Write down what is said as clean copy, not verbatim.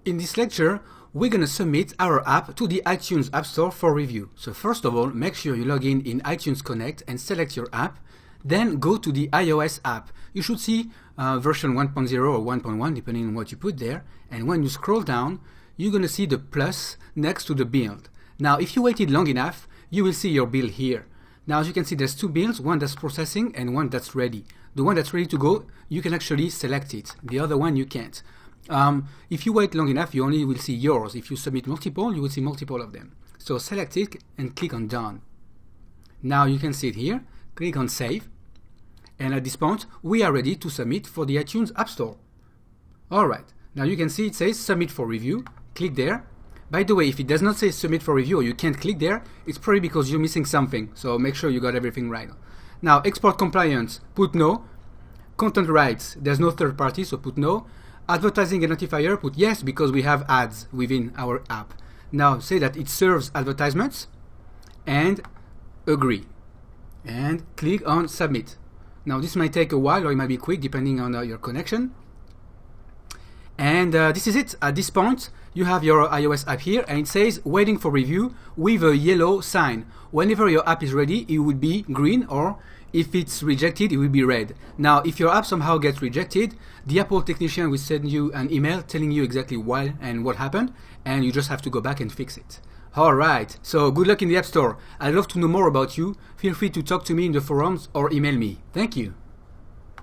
In this lecture, we're going to submit our app to the iTunes App Store for review. So first of all, make sure you log in iTunes Connect and select your app. Then go to the iOS app. You should see version 1.0 or 1.1 depending on what you put there. And when you scroll down, you're going to see the plus next to the build. Now, if you waited long enough, you will see your build here. Now, as you can see, there's two builds, one that's processing and one that's ready. The one that's ready to go, you can actually select it. The other one, you can't. If you wait long enough, you only will see yours. If you submit multiple, you will see multiple of them. So select it and click on Done. Now you can see it here. Click on Save. And at this point, we are ready to submit for the iTunes App Store. Alright, now you can see it says Submit for Review. Click there. By the way, if it does not say Submit for Review or you can't click there, it's probably because you're missing something. So make sure you got everything right. Now, export compliance, put no. Content rights, there's no third party, so put no. Advertising identifier, put yes, because we have ads within our app. Now say that it serves advertisements and agree. And click on submit. Now this might take a while or it might be quick depending on your connection. And this is it. At this point, you have your iOS app here and it says waiting for review with a yellow sign. Whenever your app is ready, it would be green, or if it's rejected, it will be red. Now, if your app somehow gets rejected, the Apple technician will send you an email telling you exactly why and what happened, and you just have to go back and fix it. Alright, so good luck in the App Store. I'd love to know more about you. Feel free to talk to me in the forums or email me. Thank you.